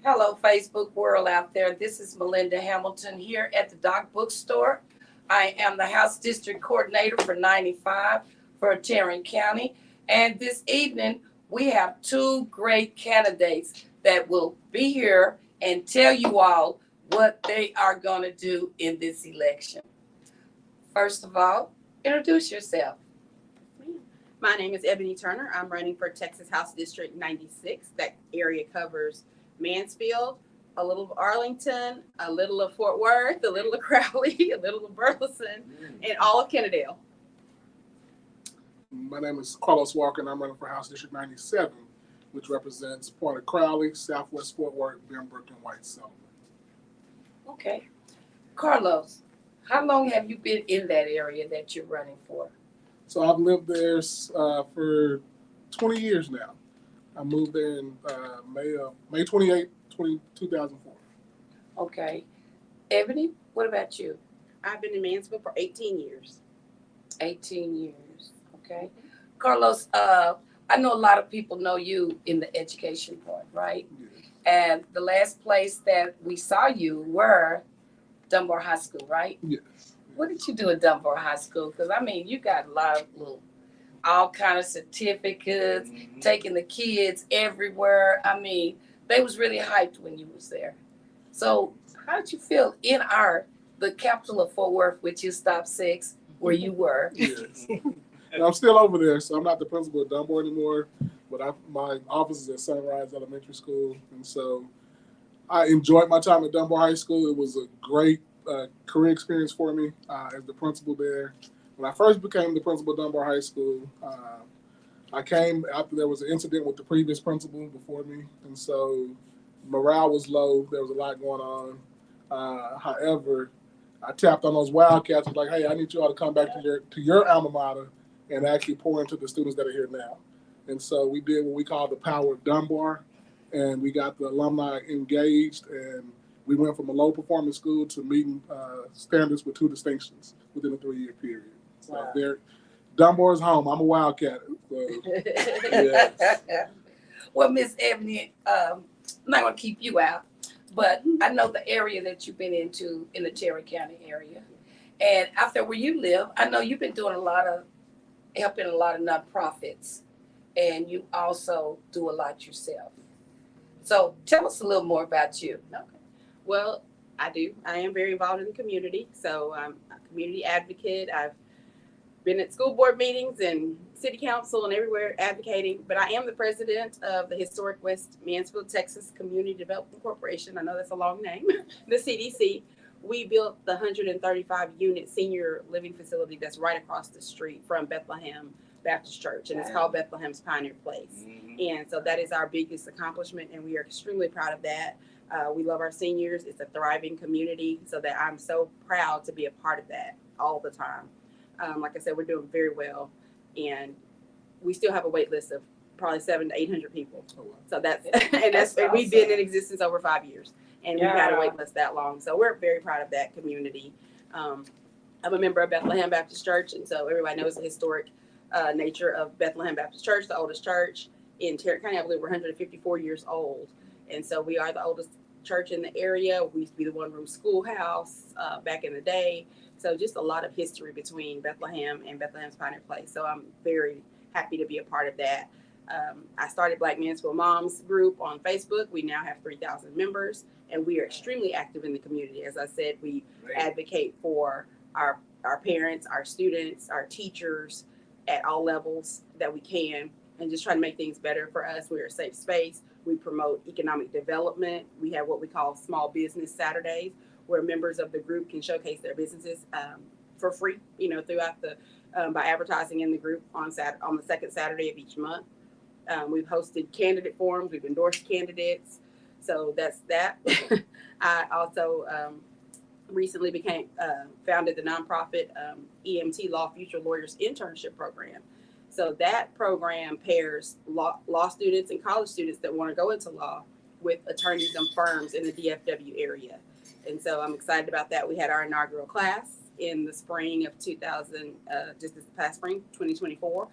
Hello, Facebook world out there. This is Melinda Hamilton here at the Doc Bookstore. I am the House District Coordinator for 95 for Tarrant County. And this evening, we have two great candidates that will be here and tell you all what they are going to do in this election. First of all, introduce yourself. My name is Ebony Turner. I'm running for Texas House District 96. That area covers Mansfield, a little of Arlington, a little of Fort Worth, a little of Crowley, a little of Burleson, and all of Kennedale. My name is Carlos Walker, and I'm running for House District 97, which represents part of Crowley, Southwest Fort Worth, Benbrook, and White Sullivan. Okay. Carlos, how long have you been in that area that you're running for? So I've lived there for 20 years now. I moved there in May 28, 2004. Okay. Ebony, what about you? I've been in Mansfield for 18 years. 18 years. Okay. Carlos, I know a lot of people know you in the education part, right? Yes. And the last place that we saw you were Dunbar High School, right? Yes. What did you do at Dunbar High School? Because, I mean, you got a lot of all kind of certificates, taking the kids everywhere. I mean, they was really hyped when you was there. So how did you feel in the capital of Fort Worth, which is stop 6, where you were? Yes. And I'm still over there, so I'm not the principal at Dunbar anymore, but my office is at Sunrise Elementary School, and so I enjoyed my time at Dunbar High School. It was a great career experience for me as the principal there. When I first became the principal at Dunbar High School, I came after there was an incident with the previous principal before me, and so morale was low. There was a lot going on. However, I tapped on those Wildcats, was like, hey, I need you all to come back to your alma mater and actually pour into the students that are here now. And so we did what we call the power of Dunbar, and we got the alumni engaged, and we went from a low-performing school to meeting standards with 2 distinctions within a 3-year period. So wow. Dunbar's home. I'm a Wildcat. So, yes. Well, Miss Ebony, I'm not going to keep you out, but I know the area that you've been into in the Tarrant County area. And out there where you live, I know you've been doing helping a lot of nonprofits, and you also do a lot yourself. So tell us a little more about you. Okay. Well, I do. I am very involved in the community. So I'm a community advocate. I've been at school board meetings and city council and everywhere advocating, but I am the president of the Historic West Mansfield, Texas Community Development Corporation. I know that's a long name, the CDC. We built the 135-unit senior living facility that's right across the street from Bethlehem Baptist Church, and it's called Bethlehem's Pioneer Place. And so that is our biggest accomplishment, and we are extremely proud of that. We love our seniors. It's a thriving community, so that I'm so proud to be a part of that all the time. Like I said, we're doing very well, and we still have a wait list of probably 700 to 800 people. Oh, wow. So that's awesome. We've been in existence over 5 years, and we've had a wait list that long. So we're very proud of that community. I'm a member of Bethlehem Baptist Church, and so everybody knows the historic nature of Bethlehem Baptist Church, the oldest church in Tarrant County. I believe we're 154 years old, and so we are the oldest church in the area. We used to be the one-room schoolhouse back in the day. So just a lot of history between Bethlehem and Bethlehem's Pioneer Place. So I'm very happy to be a part of that. I started Black Mansfield Moms group on Facebook. We now have 3,000 members, and we are extremely active in the community. As I said, we advocate for our parents, our students, our teachers at all levels that we can, and just try to make things better for us. We're a safe space. We promote economic development. We have what we call Small Business Saturdays, where members of the group can showcase their businesses for free, throughout by advertising in the group on the second Saturday of each month. We've hosted candidate forums. We've endorsed candidates. So that's that. I also recently founded the nonprofit EMT Law Future Lawyers Internship Program. So that program pairs law students and college students that want to go into law with attorneys and firms in the DFW area. And so I'm excited about that. We had our inaugural class in the spring of just this past spring, 2024,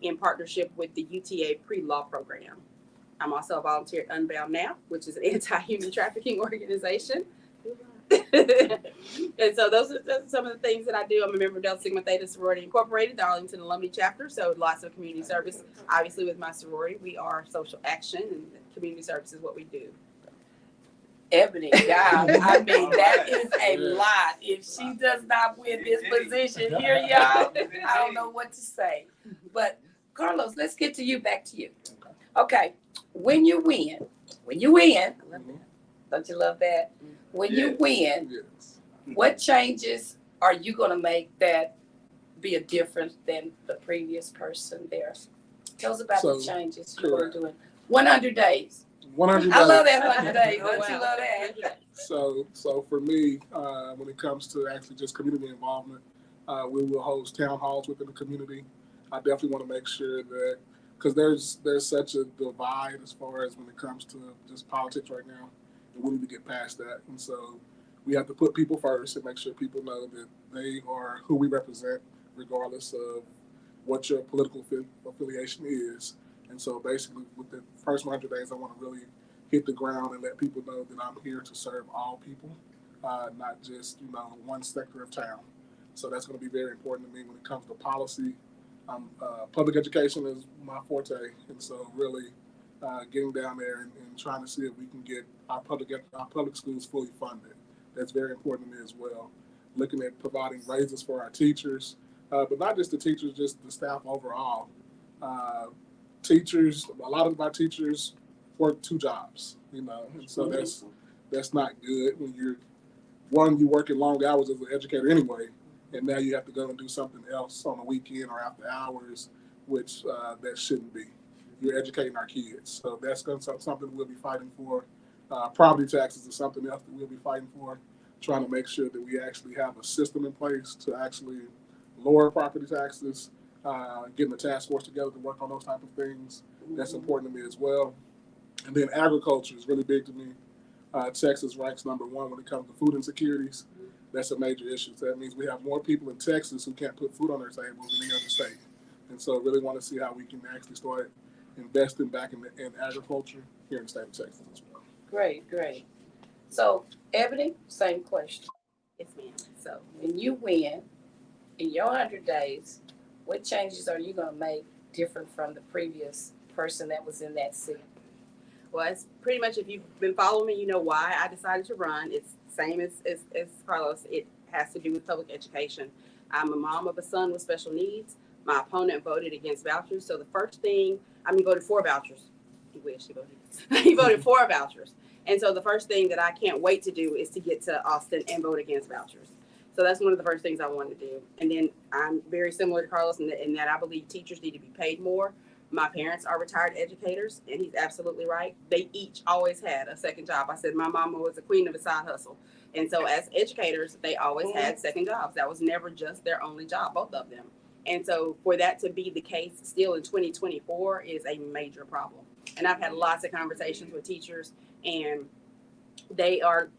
in partnership with the UTA pre-law program. I'm also a volunteer at Unbound Now, which is an anti-human trafficking organization. And so those are some of the things that I do. I'm a member of Delta Sigma Theta Sorority Incorporated, the Arlington Alumni Chapter. So lots of community service. Obviously, with my sorority, we are social action, and community service is what we do. Ebony, y'all, I mean, that is a lot. If she does not win this position here, y'all, I don't know what to say. But Carlos, let's get to you, back to you. Okay, when you win, don't you love that? When you win, Yes. what changes are you gonna make that be a difference than the previous person there? Tell us about the So, changes you're gonna do in 100 days. 100 I love days. that 100 days, Oh, don't you wow. love that? So for me, when it comes to actually just community involvement, we will host town halls within the community. I definitely want to make sure that, because there's such a divide as far as when it comes to just politics right now, and we need to get past that. And so we have to put people first and make sure people know that they are who we represent, regardless of what your political affiliation is. And so basically, with the first 100 days, I want to really hit the ground and let people know that I'm here to serve all people, not just one sector of town. So that's going to be very important to me when it comes to policy. Public education is my forte, and so really getting down there and trying to see if we can get our public schools fully funded. That's very important to me as well. Looking at providing raises for our teachers, but not just the teachers, just the staff overall. Teachers, a lot of my teachers work 2 jobs, and so that's not good when you're working long hours as an educator anyway, and now you have to go and do something else on the weekend or after hours, which that shouldn't be. You're educating our kids, so that's something we'll be fighting for. Property taxes is something else that we'll be fighting for, trying to make sure that we actually have a system in place to actually lower property taxes, getting the task force together to work on those type of things. That's important to me as well. And then agriculture is really big to me. Texas ranks #1 when it comes to food insecurities. That's a major issue. So that means we have more people in Texas who can't put food on their table than any other state. And so really want to see how we can actually start investing back in agriculture here in the state of Texas as well. Great. So, Ebony, same question. Yes, ma'am. So When you win in your 100 days, what changes are you gonna make different from the previous person that was in that seat? well, it's pretty much, if you've been following me, you know why I decided to run. It's same as Carlos. It has to do with public education. I'm a mom of a son with special needs. My opponent voted against vouchers. So the first thing, he voted for vouchers. He wished he voted. He voted for vouchers. And so the first thing that I can't wait to do is to get to Austin and vote against vouchers. So that's one of the first things I want to do. And then I'm very similar to Carlos in that I believe teachers need to be paid more. My parents are retired educators, and he's absolutely right. They each always had a second job. I said my mama was the queen of a side hustle. And so as educators, they always had second jobs. That was never just their only job, both of them. And so for that to be the case still in 2024 is a major problem. And I've had lots of conversations with teachers, and they are,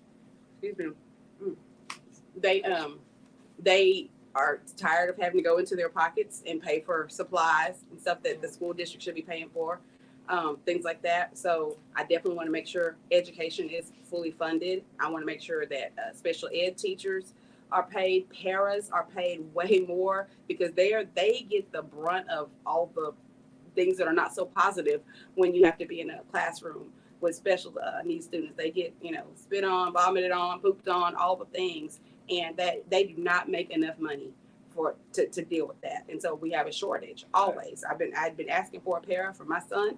they are tired of having to go into their pockets and pay for supplies and stuff that the school district should be paying for, things like that. So I definitely want to make sure education is fully funded. I want to make sure that special ed teachers are paid, paras are paid way more, because they get the brunt of all the things that are not so positive when you have to be in a classroom with special needs students. They get, spit on, vomited on, pooped on, all the things. And that they do not make enough money to deal with that. And so we have a shortage always. I've been asking for a para for my son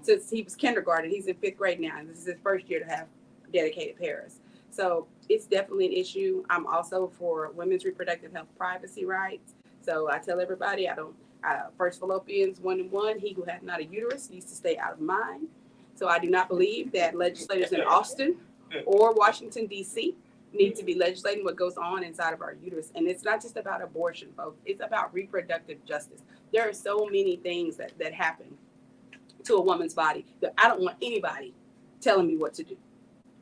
since he was kindergarten. He's in 5th grade now, and this is his first year to have dedicated paras. So it's definitely an issue. I'm also for women's reproductive health privacy rights. So I tell everybody, First Philippians 1:1, he who hath not a uterus needs to stay out of mine. So I do not believe that legislators in Austin or Washington, D.C. need to be legislating what goes on inside of our uterus. And it's not just about abortion, folks. It's about reproductive justice. There are so many things that happen to a woman's body that I don't want anybody telling me what to do.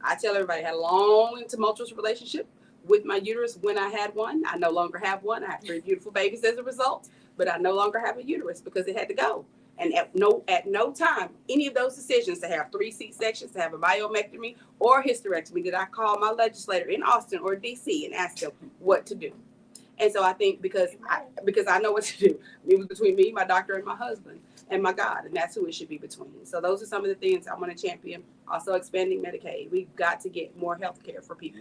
I tell everybody I had a long and tumultuous relationship with my uterus when I had one. I no longer have one. I have 3 beautiful babies as a result, but I no longer have a uterus because it had to go. And at no time, any of those decisions to have 3 C-sections, to have a myomectomy or hysterectomy, did I call my legislator in Austin or DC and ask them what to do. And so I think because I know what to do. It was between me, my doctor, and my husband, and my God, and that's who it should be between. So those are some of the things I want to champion. Also expanding Medicaid. We've got to get more health care for people.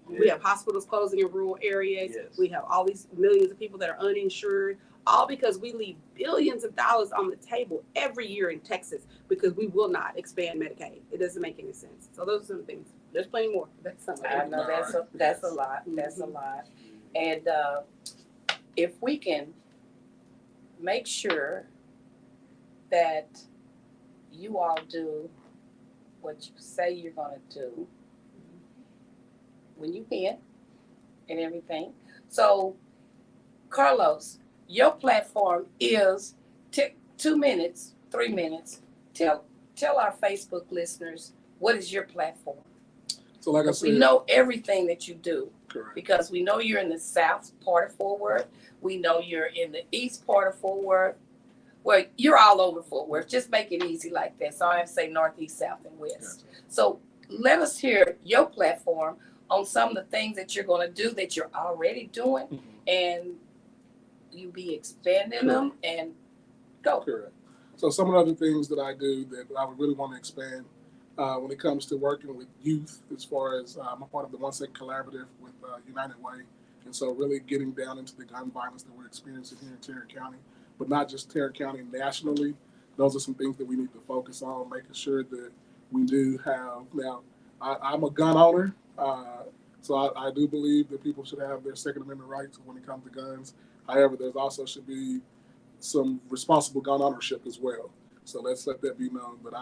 We have hospitals closing in rural areas. Yes. We have all these millions of people that are uninsured, all because we leave billions of dollars on the table every year in Texas because we will not expand Medicaid. It doesn't make any sense. So those are some things. There's plenty more. That's some of I it. know that's a lot. That's a lot. And if we can make sure that you all do what you say you're going to do when you can and everything. So, Carlos, your platform is 2 minutes, 3 minutes. Tell our Facebook listeners, what is your platform? So like I said, We know everything that you do. correct. Because we know you're in the south part of Fort Worth. We know you're in the east part of Fort Worth. Well, you're all over Fort Worth. Just make it easy like that. So I have to say northeast, south, and west. So let us hear your platform on some of the things that you're going to do that you're already doing, and you be expanding them and go. Correct. So some of the other things that I do that I would really want to expand when it comes to working with youth, as far as I'm a part of the 1 Second Collaborative with United Way. And so really getting down into the gun violence that we're experiencing here in Tarrant County, but not just Tarrant County, nationally. Those are some things that we need to focus on, making sure that we do have. Now, I'm a gun owner, so I do believe that people should have their Second Amendment rights when it comes to guns. However, there's also should be some responsible gun ownership as well. So let's let that be known. But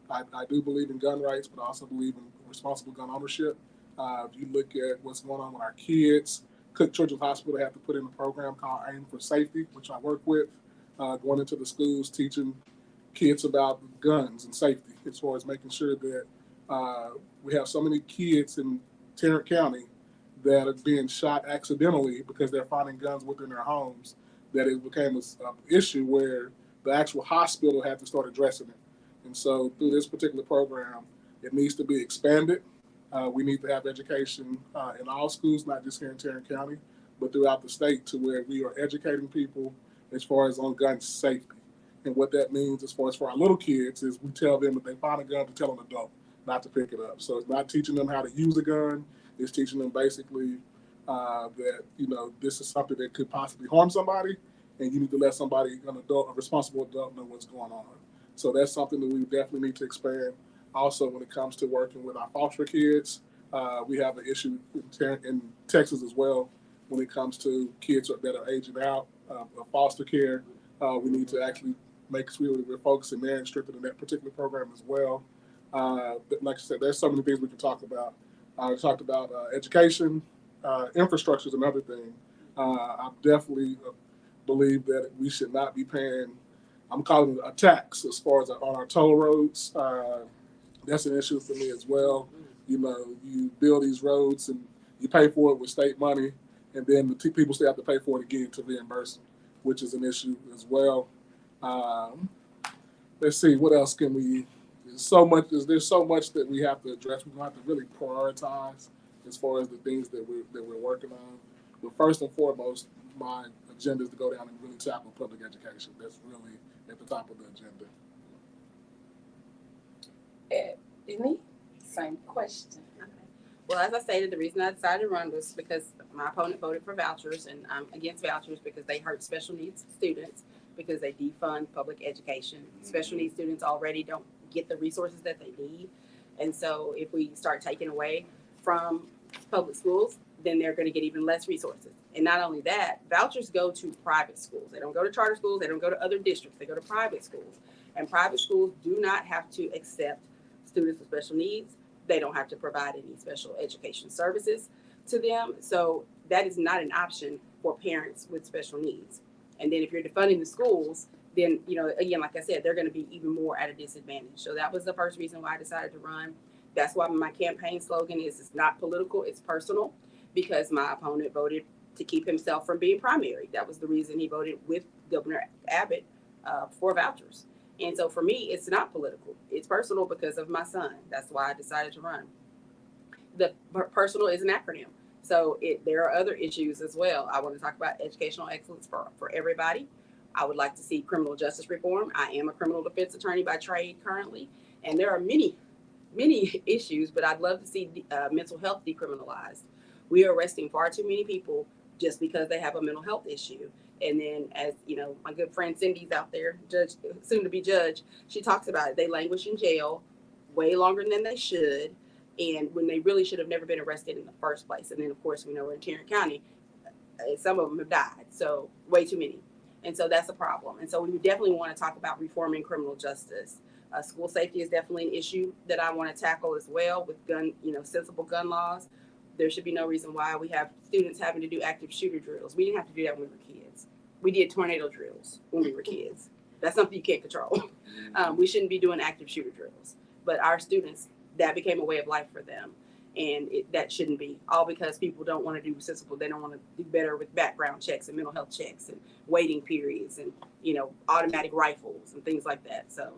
I do believe in gun rights, but I also believe in responsible gun ownership. If you look at what's going on with our kids, Cook Children's Hospital had to put in a program called Aim for Safety, which I work with, going into the schools, teaching kids about guns and safety, as far as making sure that we have so many kids in Tarrant County that are being shot accidentally because they're finding guns within their homes, that it became an issue where the actual hospital had to start addressing it. And so through this particular program, it needs to be expanded. We need to have education in all schools, not just here in Tarrant County, but throughout the state, to where we are educating people as far as on gun safety. And what that means as far as for our little kids is we tell them if they find a gun to tell an adult not to pick it up. So it's not teaching them how to use a gun. It's teaching them basically that, this is something that could possibly harm somebody, and you need to let somebody, a responsible adult, know what's going on. So that's something that we definitely need to expand. Also, when it comes to working with our foster kids, we have an issue in Texas as well when it comes to kids that are aging out of foster care. We need to actually make sure we're focusing there and strengthening that particular program as well. Like I said, there's so many things we can talk about. I talked about education, infrastructure is another thing. I definitely believe that we should not be paying, I'm calling it a tax as far as on our toll roads. That's an issue for me as well. You build these roads and you pay for it with state money, and then the people still have to pay for it again to reimburse them, which is an issue as well. Let's see, what else can we? There's so much that we have to address. We're going to have to really prioritize as far as the things that we're working on. But first and foremost, my agenda is to go down and really tackle public education. That's really at the top of the agenda. Ebony, same question. Okay. Well, as I stated, the reason I decided to run was because my opponent voted for vouchers, and I'm against vouchers because they hurt special needs students, because they defund public education. Special needs students already don't get the resources that they need. And so if we start taking away from public schools, then they're going to get even less resources. And not only that, vouchers go to private schools. They don't go to charter schools. They don't go to other districts. They go to private schools. And private schools do not have to accept students with special needs. They don't have to provide any special education services to them. So that is not an option for parents with special needs. And then if you're defunding the schools, then, again, like I said, they're going to be even more at a disadvantage. So that was the first reason why I decided to run. That's why my campaign slogan is, it's not political, it's personal, because my opponent voted to keep himself from being primary. That was the reason he voted with Governor Abbott for vouchers. And so for me, it's not political. It's personal because of my son. That's why I decided to run. The personal is an acronym. So there are other issues as well. I want to talk about educational excellence for everybody. I would like to see criminal justice reform. I am a criminal defense attorney by trade currently, and there are many issues, but I'd love to see mental health decriminalized. We are arresting far too many people just because they have a mental health issue. And then, as you know, my good friend Cindy's out there, judge, soon to be judge, she talks about it. They languish in jail way longer than they should, and when they really should have never been arrested in the first place. And then, of course, we know we're in Tarrant County, some of them have died, so way too many. And so that's a problem. And so we definitely want to talk about reforming criminal justice. School safety is definitely an issue that I want to tackle as well with sensible gun laws. There should be no reason why we have students having to do active shooter drills. We didn't have to do that when we were kids. We did tornado drills when we were kids. That's something you can't control. We shouldn't be doing active shooter drills. But our students, that became a way of life for them. And that shouldn't be, all because people don't want to do sensible. They don't want to do better with background checks and mental health checks and waiting periods and, automatic rifles and things like that. So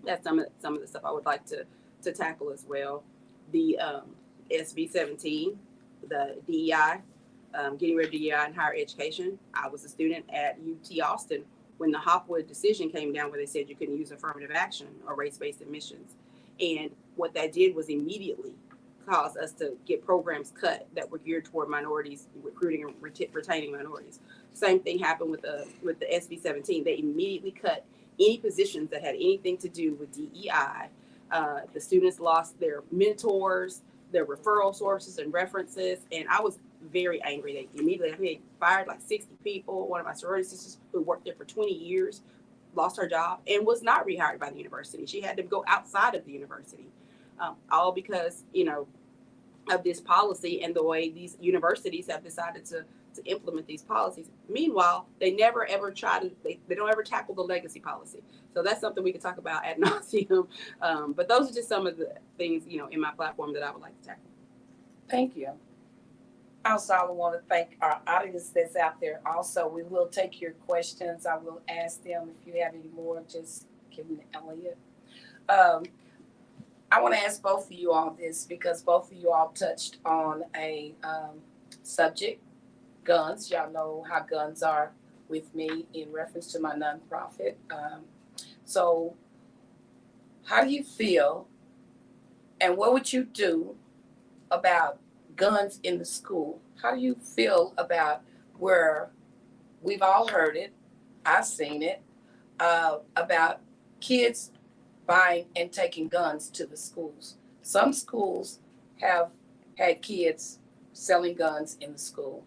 that's some of the stuff I would like to tackle as well. The SB 17, the DEI, getting rid of DEI in higher education. I was a student at UT Austin when the Hopwood decision came down where they said you couldn't use affirmative action or race-based admissions. And what that did was immediately cause us to get programs cut that were geared toward minorities, recruiting and retaining minorities. Same thing happened with the SB 17. They immediately cut any positions that had anything to do with DEI. The students lost their mentors, their referral sources and references, and I was very angry. They fired like 60 people. One of my sorority sisters who worked there for 20 years lost her job and was not rehired by the university. She had to go outside of the university, all because of this policy and the way these universities have decided to implement these policies. Meanwhile, they never ever they don't ever tackle the legacy policy. So that's something we could talk about ad nauseum. But those are just some of the things, in my platform that I would like to tackle. Thank you. Also, I want to thank our audience that's out there. Also, we will take your questions. I will ask them. If you have any more, just give them to Elliot. I want to ask both of you all this because both of you all touched on a subject, guns. Y'all know how guns are with me in reference to my nonprofit. So how do you feel and what would you do about guns in the school? How do you feel about where we've all heard it, I've seen it, about kids buying and taking guns to the schools? Some schools have had kids selling guns in the school.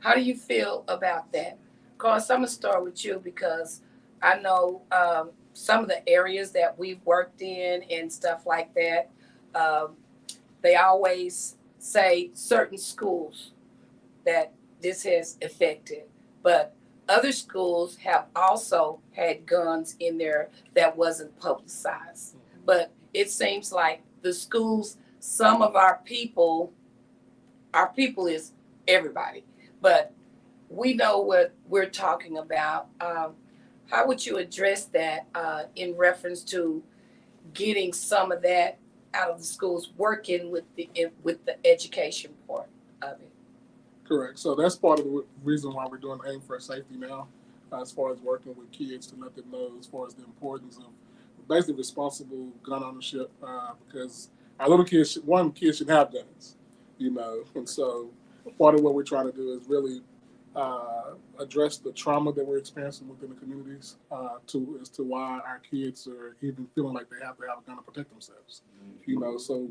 How do you feel about that? Cause I'm gonna start with you because I know some of the areas that we've worked in and stuff like that, they always say certain schools that this has affected, but other schools have also had guns in there that wasn't publicized. But it seems like the schools, some of our people is everybody, but we know what we're talking about. How would you address that in reference to getting some of that out of the schools, working with the education part of it? Correct. So that's part of the reason why we're doing Aim for Safety now, as far as working with kids to let them know as far as the importance of basically responsible gun ownership, because our little kids, kids should have guns, and so part of what we're trying to do is really address the trauma that we're experiencing within the communities as to why our kids are even feeling like they have to have a gun to protect themselves. So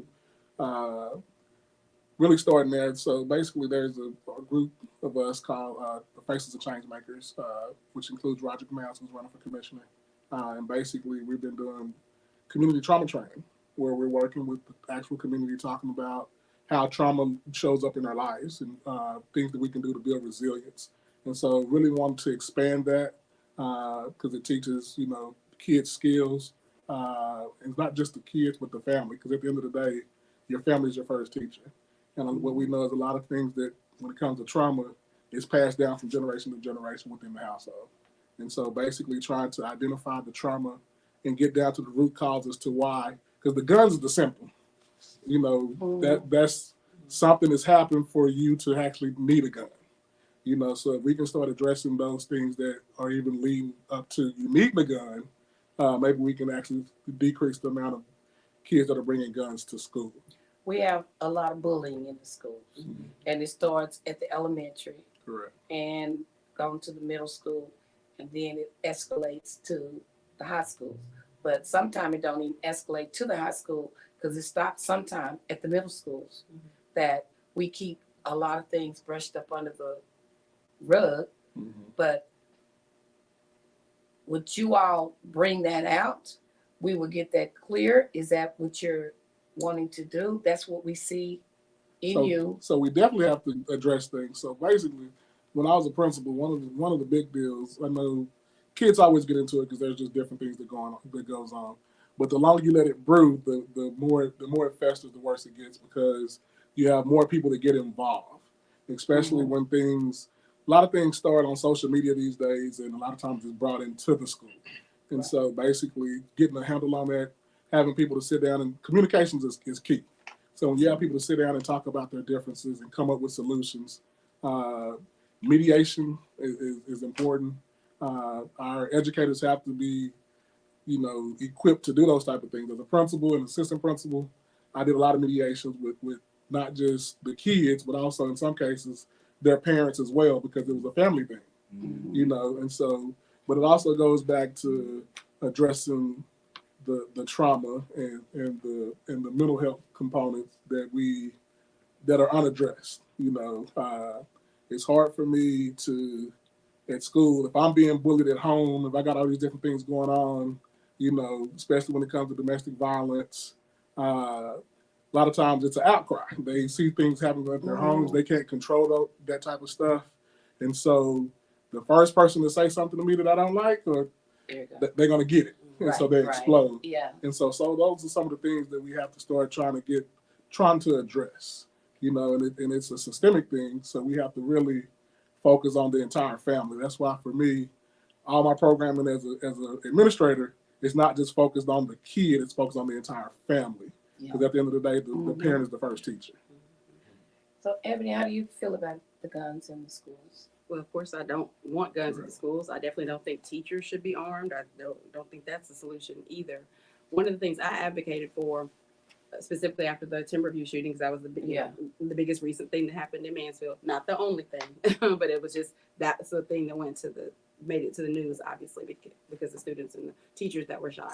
really starting there. So basically there's a group of us called the Faces of Change Makers, which includes Roger Miles, who's running for commissioner. And basically we've been doing community trauma training where we're working with the actual community talking about how trauma shows up in our lives and things that we can do to build resilience. And so really wanted to expand that because it teaches, kids skills. It's not just the kids, but the family, because at the end of the day, your family is your first teacher. And what we know is a lot of things that when it comes to trauma, is passed down from generation to generation within the household. And so basically trying to identify the trauma and get down to the root cause as to why, because the guns is the symptom. That's something that's happened for you to actually need a gun. So if we can start addressing those things that are even leading up to you need the gun, maybe we can actually decrease the amount of kids that are bringing guns to school. We have a lot of bullying in the schools, and it starts at the elementary. Correct. And going to the middle school, and then it escalates to the high schools. But sometimes it don't even escalate to the high school because it stops sometime at the middle schools. That we keep a lot of things brushed up under the rug. But would you all bring that out? We will get that clear. Is that what you're wanting to do? That's what we see in you. So we definitely have to address things. So basically, when I was a principal, one of the big deals, I know kids always get into it because there's just different things that goes on. But the longer you let it brew, the more it festers, the worse it gets, because you have more people that get involved, especially when a lot of things start on social media these days, and a lot of times it's brought into the school. And so basically getting a handle on that, having people to sit down, and communications is key. So when you have people to sit down and talk about their differences and come up with solutions, mediation is important. Our educators have to be, equipped to do those type of things. As a principal and assistant principal, I did a lot of mediations with not just the kids, but also in some cases their parents as well, because it was a family thing, and so, but it also goes back to addressing the trauma and the mental health components that are unaddressed. It's hard for me to, at school, if I'm being bullied at home, if I got all these different things going on, especially when it comes to domestic violence, a lot of times it's an outcry. They see things happening at their homes. They can't control that type of stuff. And so the first person to say something to me that I don't like, they're going to get it. And so they explode. Yeah. And so those are some of the things that we have to start trying to address, and it's a systemic thing. So we have to really focus on the entire family. That's why for me, all my programming as an administrator is not just focused on the kid, it's focused on the entire family. Because at the end of the day, the parent is the first teacher. So Ebony, how do you feel about the guns in the schools? Well, of course, I don't want guns in the schools. I definitely don't think teachers should be armed. I don't think that's the solution either. One of the things I advocated for, specifically after the Timberview shootings, that was the biggest recent thing that happened in Mansfield. Not the only thing, but it was just that's the thing that made it to the news, obviously, because the students and the teachers that were shot.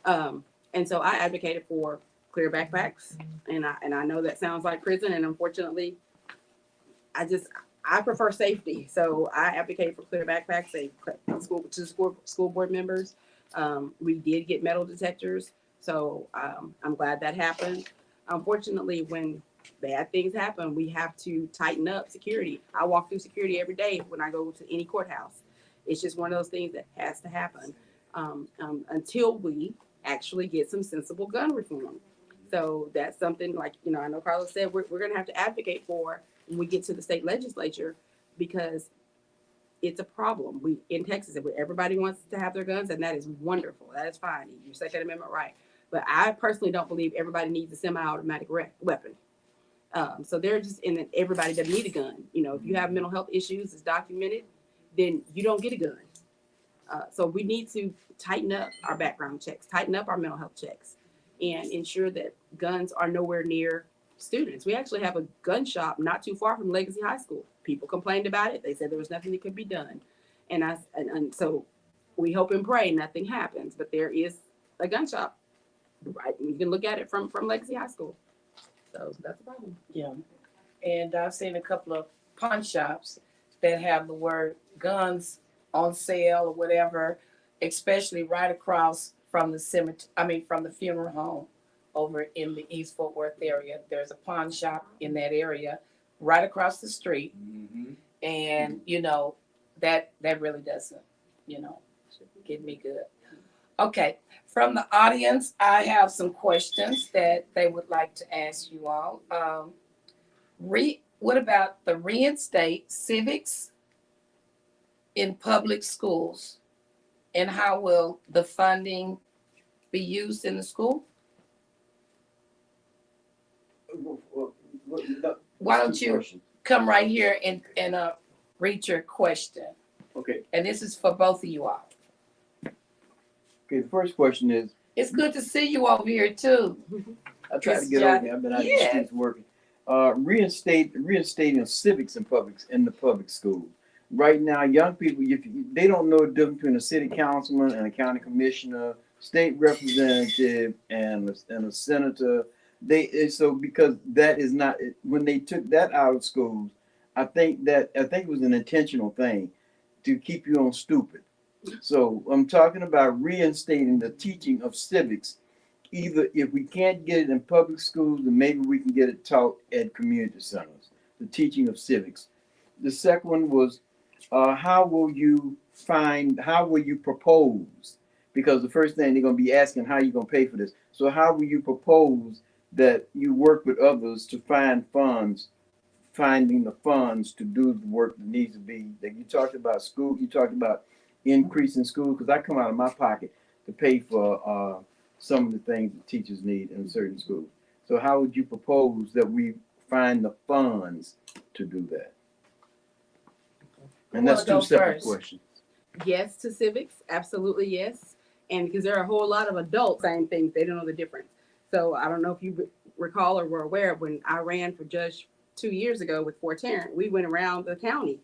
And so I advocated for clear backpacks, and I know that sounds like prison, and unfortunately, I prefer safety, so I advocate for clear backpacks. School board members. We did get metal detectors, so I'm glad that happened. Unfortunately, when bad things happen, we have to tighten up security. I walk through security every day when I go to any courthouse. It's just one of those things that has to happen until we actually get some sensible gun reform. So that's something like, I know Carlos said we're going to have to advocate for when we get to the state legislature, because it's a problem. In Texas, everybody wants to have their guns, and that is wonderful. That is fine. Your Second Amendment right. But I personally don't believe everybody needs a semi-automatic weapon. So they're just in that everybody doesn't need a gun. If you have mental health issues, it's documented, then you don't get a gun. So we need to tighten up our background checks, tighten up our mental health checks, and ensure that guns are nowhere near students. We actually have a gun shop not too far from Legacy High School. People complained about it. They said there was nothing that could be done. And so we hope and pray nothing happens, but there is a gun shop, right? You can look at it from Legacy High School. So that's a problem. Yeah. And I've seen a couple of pawn shops that have the word guns on sale or whatever, especially right across from the from the funeral home over in the East Fort Worth area. There's a pawn shop in that area right across the street. And, that really doesn't, get me good. Okay. From the audience, I have some questions that they would like to ask you all. What about the reinstate civics in public schools? And how will the funding be used in the school? Why don't you come right here and read your question? Okay. And this is for both of you all. Okay, the first question is, It's good to see you over here too. I tried to Miss get over here, I've been out of the Yeah. streets working. Reinstating civics in the public school. Right now, young people, they don't know the difference between a city councilman and a county commissioner, state representative and a senator. So because that is not, when they took that out of schools, I think it was an intentional thing to keep you on stupid. So I'm talking about reinstating the teaching of civics. Either if we can't get it in public schools, then maybe we can get it taught at community centers, the teaching of civics. The second one was, how will you propose? Because the first thing they're going to be asking, how are you going to pay for this? So how will you propose that you work with others to finding the funds to do the work that needs to be, that you talked about school, you talked about increasing school, because I come out of my pocket to pay for some of the things that teachers need in certain schools. So how would you propose that we find the funds to do that? And that's two separate questions. Yes to civics, absolutely yes. And because there are a whole lot of adults saying things, they don't know the difference. So I don't know if you recall or were aware, when I ran for judge 2 years ago with Fort Tarrant, we went around the county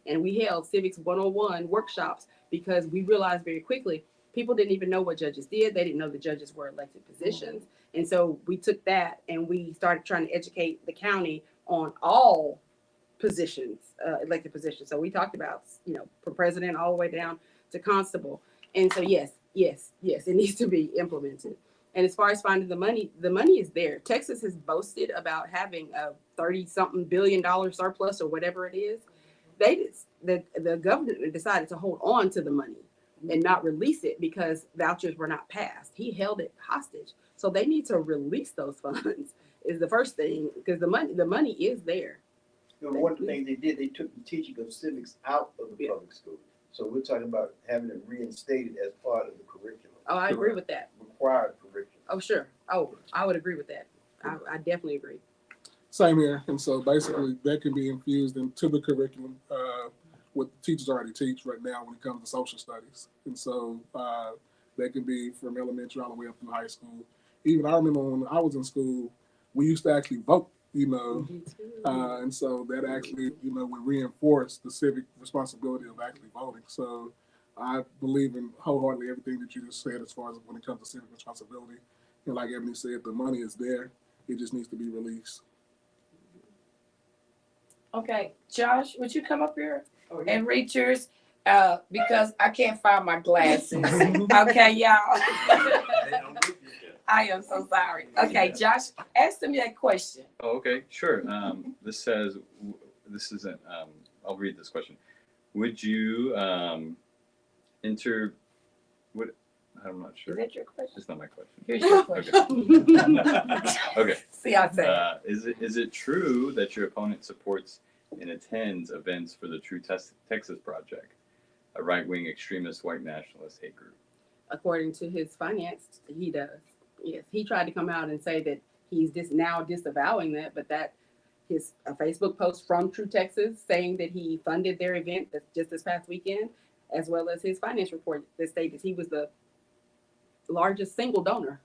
and we held Civics 101 workshops because we realized very quickly people didn't even know what judges did. They didn't know the judges were elected positions. And so we took that and we started trying to educate the county on all positions, elected positions. So we talked about, from president all the way down to constable. And so yes, it needs to be implemented. And as far as finding the money is there. Texas has boasted about having a 30-something billion dollar surplus or whatever it is. The government decided to hold on to the money and not release it because vouchers were not passed. He held it hostage. So they need to release those funds is the first thing, because the money is there. One of the things they did, they took the teaching of civics out of the public school. So we're talking about having it reinstated as part of the curriculum. Oh, I agree with that. Required curriculum. Oh, sure. Oh, I would agree with that. I definitely agree. Same here. And so basically that can be infused into the curriculum, what teachers already teach right now when it comes to social studies. And so that can be from elementary all the way up through high school. Even I remember when I was in school, we used to actually vote, and so that actually, would reinforce the civic responsibility of actually voting. So I believe in wholeheartedly everything that you just said as far as when it comes to civic responsibility. And like Ebony said, the money is there. It just needs to be released. Okay, Josh, would you come up here and read yours? Because I can't find my glasses. Okay, y'all. I am so sorry. Okay, Josh, ask them that question. Oh, okay, sure. This says, this isn't, I'll read this question. Would you I'm not Is sure. that your question? It's not my question. Here's your question. Okay. See, I say. Is it true that your opponent supports and attends events for the True Texas Project, a right-wing extremist white nationalist hate group? According to his finance, he does. Yes, he tried to come out and say that he's now disavowing that, but that a Facebook post from True Texas saying that he funded their event just this past weekend, as well as his finance report that stated he was the largest single donor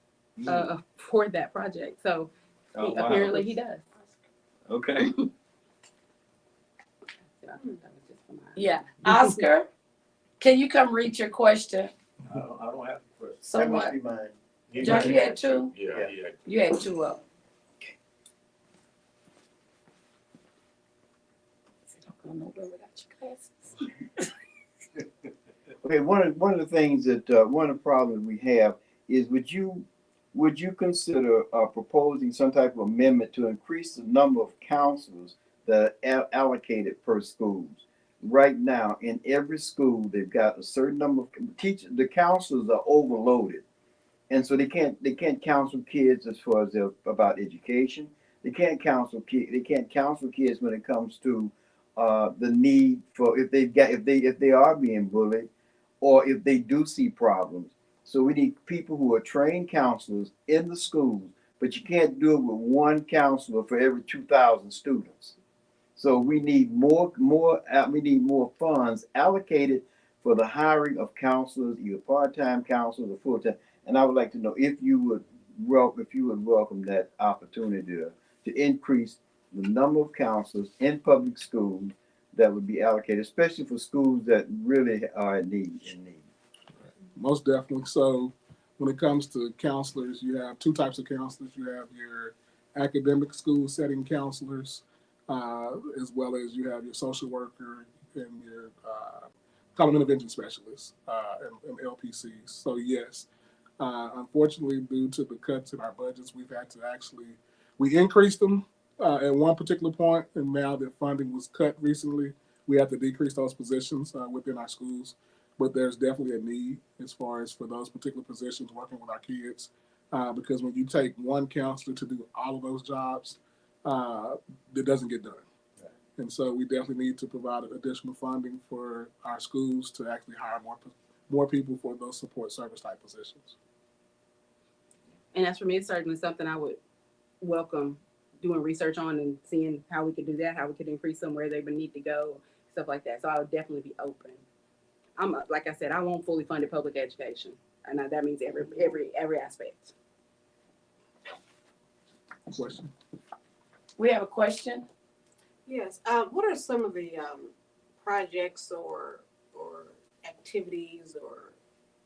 for that project. So apparently he does. Okay. Yeah. Oscar, can you come read your question? I don't have a question. So That what? must be mine. Josh, you had two? Yeah. You had two of them. I don't know where without your glasses. Okay, one of the things that one of the problems we have is would you consider proposing some type of amendment to increase the number of counselors that are allocated per schools? Right now, in every school, they've got a certain number of teachers. The counselors are overloaded, and so they can't counsel kids as far as about education. They can't counsel kids when it comes to the need for if they are being bullied, or if they do see problems. So we need people who are trained counselors in the schools, but you can't do it with one counselor for every 2,000 students. So we need we need more funds allocated for the hiring of counselors, either part-time counselors or full-time. And I would like to know if you would welcome that opportunity to increase the number of counselors in public schools that would be allocated, especially for schools that really are in need. Most definitely. So when it comes to counselors, you have two types of counselors. You have your academic school setting counselors, as well as you have your social worker and your common intervention specialists and LPCs. So yes, unfortunately, due to the cuts in our budgets, we increased them at one particular point, and now that funding was cut recently, we have to decrease those positions within our schools. But there's definitely a need as far as for those particular positions working with our kids, because when you take one counselor to do all of those jobs, it doesn't get done. And so we definitely need to provide additional funding for our schools to actually hire more people for those support service type positions. And as for me, it's certainly something I would welcome doing research on and seeing how we could do that, how we could increase them, where they would need to go, stuff like that. So I would definitely be open. Like I said, I want fully funded public education, and that means every aspect. Question. We have a question. Yes. What are some of the projects or activities or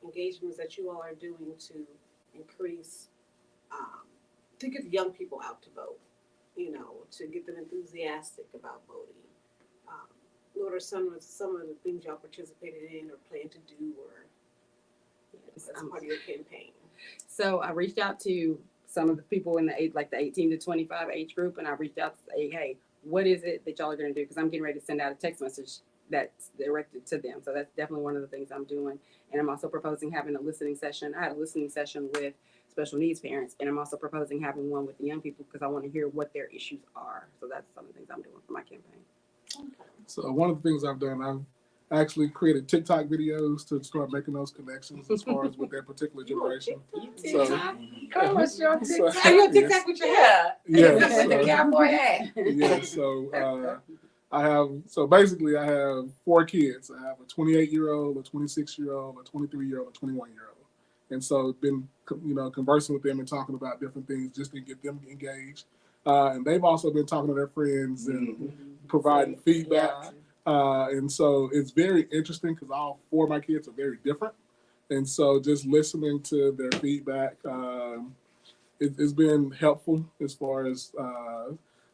engagements that you all are doing to increase, to get young people out to vote? You know, to get them enthusiastic about voting. What are some of the things y'all participated in or plan to do, or as part of your campaign? So I reached out to some of the people in the 18 to 25 age group, and I reached out to say, hey, what is it that y'all are going to do? Because I'm getting ready to send out a text message that's directed to them. So that's definitely one of the things I'm doing. And I'm also proposing having a listening session. I had a listening session with special needs parents, and I'm also proposing having one with the young people because I want to hear what their issues are. So that's some of the things I'm doing for my campaign. So one of the things I've done, I've actually created TikTok videos to start making those connections as far as with that particular generation. TikTok? Carlos, you're on So- TikTok. Are you on TikTok with your hat? Yeah. Yes. With the cowboy hat. Yeah, so basically I have 4 kids. I have a 28-year-old, a 26-year-old, a 23-year-old, a 21-year-old. And so been, conversing with them and talking about different things just to get them engaged. And they've also been talking to their friends and providing feedback. And so it's very interesting because all 4 of my kids are very different. And so just listening to their feedback, it's been helpful as far as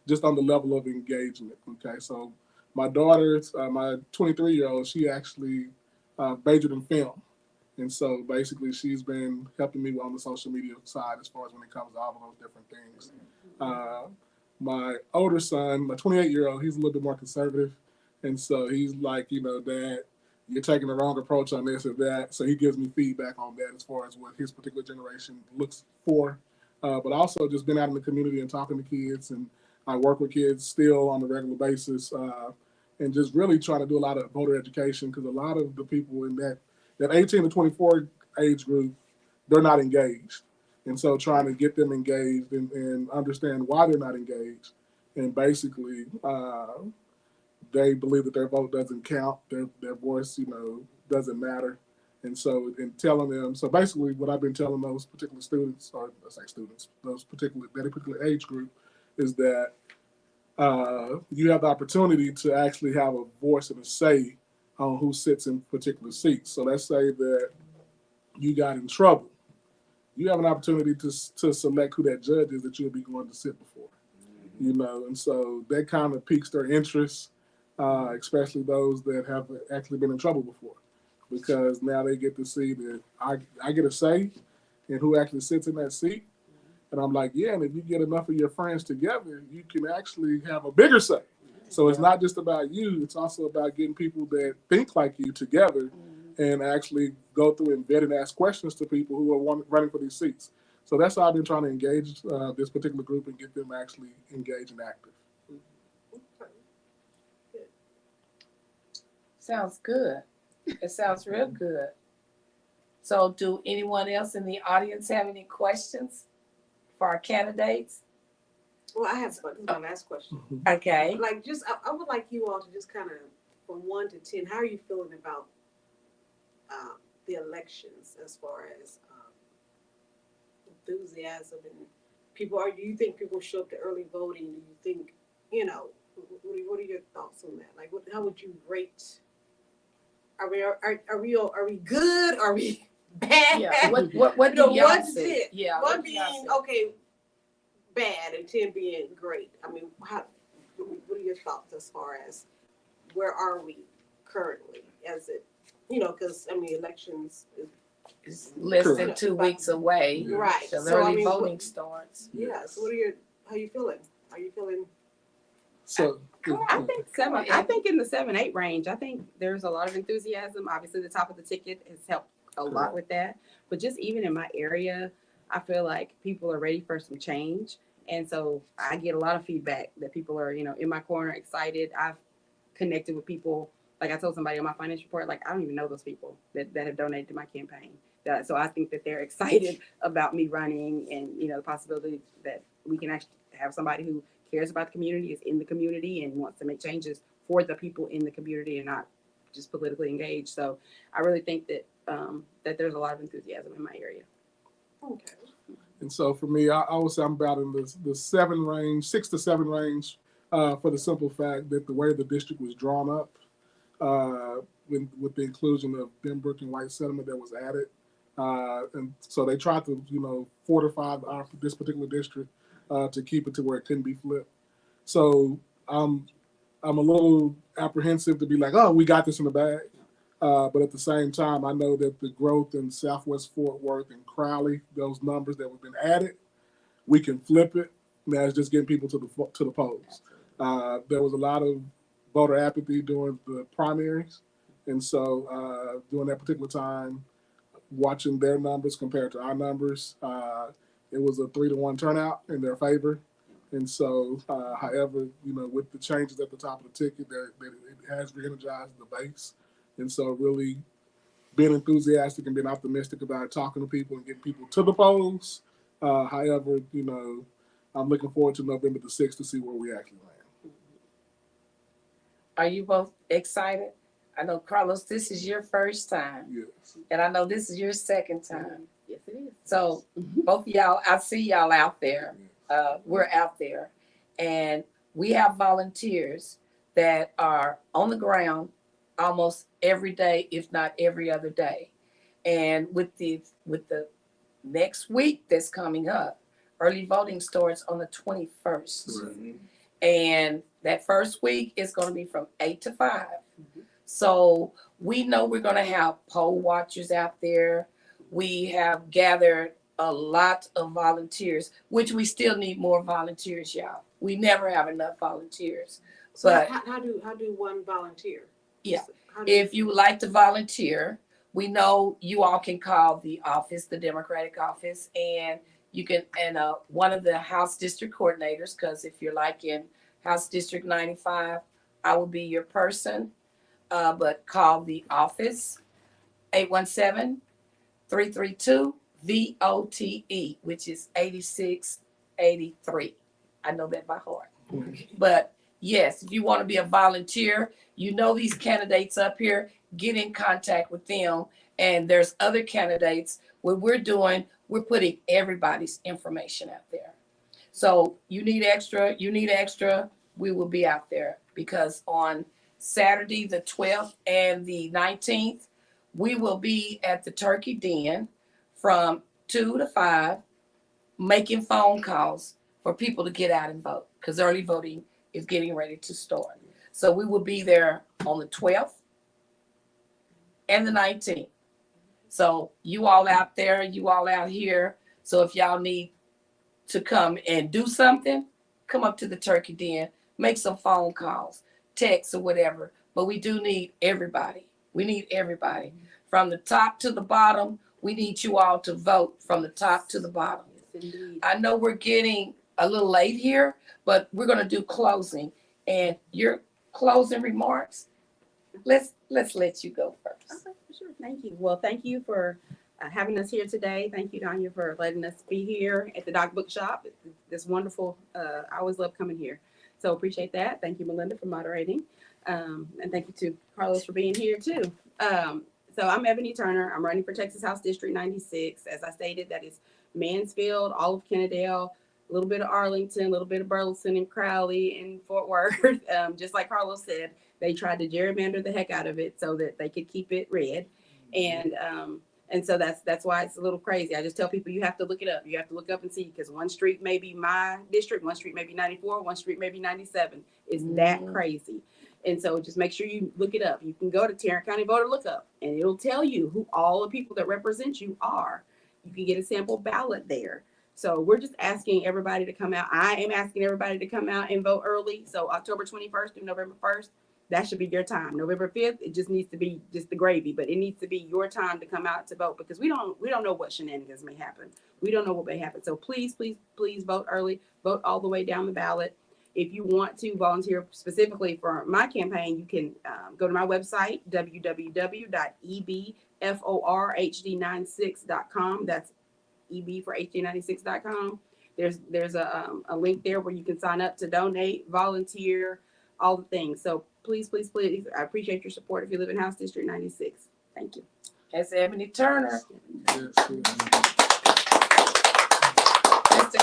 just on the level of engagement. Okay, so my daughter, my 23-year-old, she actually majored in film. And so basically she's been helping me on the social media side as far as when it comes to all of those different things. My older son, my 28-year-old, he's a little bit more conservative. And so he's like, Dad, you're taking the wrong approach on this or that. So he gives me feedback on that as far as what his particular generation looks for. But also just been out in the community and talking to kids. And I work with kids still on a regular basis and just really trying to do a lot of voter education because a lot of the people in that 18 to 24 age group, they're not engaged. And so trying to get them engaged and understand why they're not engaged. And basically, they believe that their vote doesn't count, their voice, doesn't matter. And so in telling them, so basically what I've been telling those particular students, or let's say students, that particular age group, is that you have the opportunity to actually have a voice and a say on who sits in particular seats. So let's say that you got in trouble. You have an opportunity to select who that judge is that you'll be going to sit before, and so that kind of piques their interest, especially those that have actually been in trouble before, because now they get to see that I get a say in who actually sits in that seat. And I'm like, yeah, and if you get enough of your friends together, you can actually have a bigger say. So it's not just about you, it's also about getting people that think like you together and actually go through and vet and ask questions to people who are running for these seats. So that's how I've been trying to engage this particular group and get them actually engaged and active. Sounds good. It sounds real good. So do anyone else in the audience have any questions for our candidates? Well, I have, this is my last question. Okay. Like, just, I would like you all to just kind of, from 1 to 10, how are you feeling about the elections as far as enthusiasm and people? Do you think people show up to early voting? Do you think, what are your thoughts on that? Like, how would you rate? Are we good? Are we bad? Yeah. What do No, y'all 1 to see? 10. Yeah. 1 what do being y'all see? okay, bad, and 10 being great. I mean, what are your thoughts as far as where are we currently? As it, because I mean, elections. It's less than Correct. 2 weeks away. Right. So the So, I early mean, voting starts. Yeah. So how you feeling? Are you feeling? So, I think I think in the 7-8 range. I think there's a lot of enthusiasm. Obviously, the top of the ticket has helped a lot with that. But just even in my area, I feel like people are ready for some change. And so I get a lot of feedback that people are, in my corner, excited. I've connected with people. Like I told somebody on my financial report, like I don't even know those people that have donated to my campaign. So I think that they're excited about me running and, the possibility that we can actually have somebody who cares about the community, is in the community, and wants to make changes for the people in the community and not just politically engaged. So I really think that that there's a lot of enthusiasm in my area. Okay. and so for me, I would say I'm about in the 7 range, 6 to 7 range, for the simple fact that the way the district was drawn up, with the inclusion of Benbrook and White Settlement that was added, and so they tried to fortify this particular district to keep it to where it couldn't be flipped. So I'm a little apprehensive to be like, oh, we got this in the bag. But at the same time, I know that the growth in Southwest Fort Worth and Crowley, those numbers that have been added, we can flip it. Now it's just getting people to the polls. There was a lot of voter apathy during the primaries, and so during that particular time, watching their numbers compared to our numbers, it was a 3-to-1 turnout in their favor. And so, however, with the changes at the top of the ticket, that it has re-energized the base. And so really being enthusiastic and being optimistic about talking to people and getting people to the polls. However, I'm looking forward to November the 6th to see where we actually land. Are you both excited? I know, Carlos, this is your first time. Yes. And I know this is your second time. Yes, it is. So both of y'all, I see y'all out there. We're out there. And we have volunteers that are on the ground almost every day, if not every other day. And with the next week that's coming up, early voting starts on the 21st. Right. And that first week is going to be from 8 to 5. So we know we're going to have poll watchers out there. We have gathered a lot of volunteers, which we still need more volunteers, y'all. We never have enough volunteers. So But how do one volunteer? Yeah. How do if you would like to volunteer, we know you all can call the office, the Democratic office, and you can, and one of the House District coordinators, because if you're like in House District 95, I will be your person. But call the office, 817-332-VOTE, which is 8683. I know that by heart. But yes, if you want to be a volunteer, these candidates up here, get in contact with them. And there's other candidates. What we're putting everybody's information out there. So you need extra, we will be out there, because on Saturday, the 12th and the 19th, we will be at the Turkey Den from 2 to 5, making phone calls for people to get out and vote, because early voting is getting ready to start. So we will be there on the 12th and the 19th. So you all out there, you all out here. So if y'all need to come and do something, come up to the Turkey Den, make some phone calls, text or whatever. But we do need everybody. We need everybody. From the top to the bottom, we need you all to vote from the top to the bottom. Yes, indeed. I know we're getting a little late here, but we're going to do closing. And your closing remarks, let's let you go first. Okay, for sure. Thank you. Well, thank you for having us here today. Thank you, Danya, for letting us be here at the Doc Bookshop. This wonderful. I always love coming here. So appreciate that. Thank you, Melinda, for moderating. And thank you to Carlos for being here too. So I'm Ebony Turner. I'm running for Texas House District 96. As I stated, that is Mansfield, all of Kennedale, a little bit of Arlington, a little bit of Burleson and Crowley and Fort Worth. Just like Carlos said, they tried to gerrymander the heck out of it so that they could keep it red. And so that's why it's a little crazy. I just tell people you have to look it up. You have to look up and see, because one street may be my district, one street may be 94, one street may be 97. It's that crazy. And so just make sure you look it up. You can go to Tarrant County Voter Lookup, and it'll tell you who all the people that represent you are. You can get a sample ballot there. So we're just asking everybody to come out. I am asking everybody to come out and vote early. So October 21st through November 1st, that should be your time. November 5th, it just needs to be just the gravy, but it needs to be your time to come out to vote, because we don't know what shenanigans may happen. We don't know what may happen. So please, please, please vote early. Vote all the way down the ballot. If you want to volunteer specifically for my campaign, you can go to my website, www.ebforhd96.com. That's EB for HD96.com. There's a link there where you can sign up to donate, volunteer, all the things. So please, please, please, I appreciate your support if you live in House District 96. Thank you. That's Ebony Turner. Yes, Mr.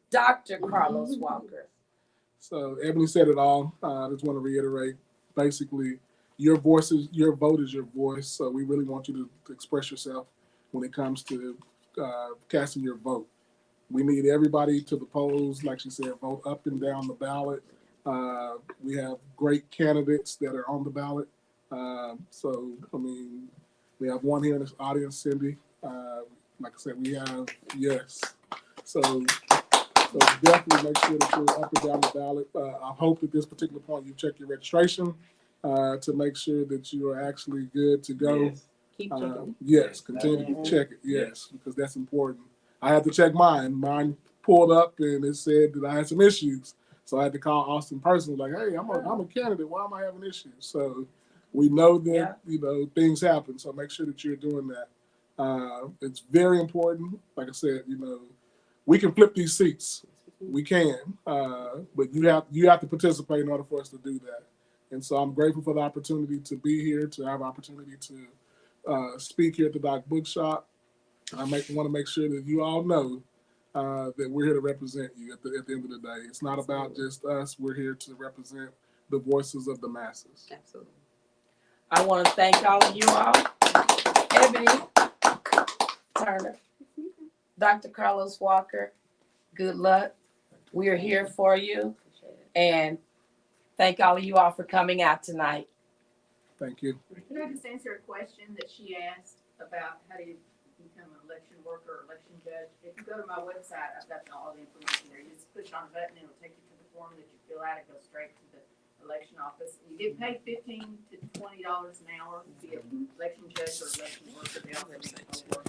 Dr. Carlos Walker. So Ebony said it all. I just want to reiterate, basically, your vote is your voice. So we really want you to express yourself when it comes to casting your vote. We need everybody to the polls, like she said, vote up and down the ballot. We have great candidates that are on the ballot. So, I mean, we have one here in this audience, Cindy. Like I said, we have, yes. So definitely make sure that you're up and down the ballot. I hope at this particular point you check your registration to make sure that you are actually good to go. Yes. Keep checking. Yes, continue to check it. Yes, because that's important. I had to check mine. Mine pulled up and it said that I had some issues. So I had to call Austin personally, like, hey, I'm a candidate. Why am I having issues? So we know that, things happen. So make sure that you're doing that. It's very important. Like I said, we can flip these seats. We can, but you have to participate in order for us to do that. And so I'm grateful for the opportunity to be here, to have opportunity to speak here at the Doc Bookshop. I want to make sure that you all know that we're here to represent you at the end of the day. It's not about just us. We're here to represent the voices of the masses. Absolutely. I want to thank all of you all. Ebony Turner, Dr. Carlos Walker, good luck. We are here for you. And thank all of you all for coming out tonight. Thank you. Can I just answer a question that she asked about how do you become an election worker or election judge? If you go to my website, I've got all the information there. You just push on a button, it'll take you to the form that you fill out. It goes straight to the election office. You get paid $15 to $20 an hour to be an election judge or election worker. They also make work.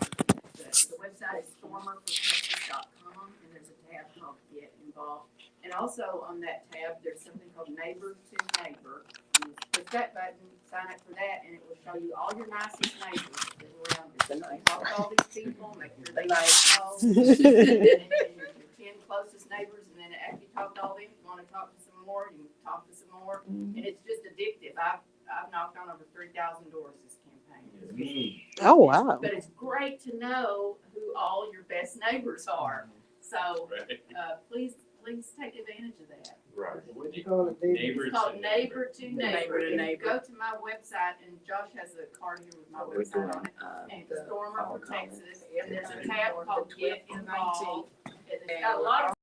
The website is stormerfortexas.com, and there's a tab called Get Involved. And also on that tab, there's something called Neighbor to Neighbor. You push that button, sign up for that, and it will show you all your nicest neighbors that are around you. So you talk to all these people, make sure they know your 10 closest neighbors, and then after you talk to all them, if you want to talk to some more, you can talk to some more. And it's just addictive. I've knocked on over 3,000 doors this campaign. Oh, wow. But it's great to know who all your best neighbors are. So please take advantage of that. Right. What do you call it, Neighbor It's called Neighbor to Neighbor. Neighbor to If you Neighbor. go to my website, and Josh has a card here with my website on it, and Stormer for Texas, and there's a tab called Get Involved. It's got a lot of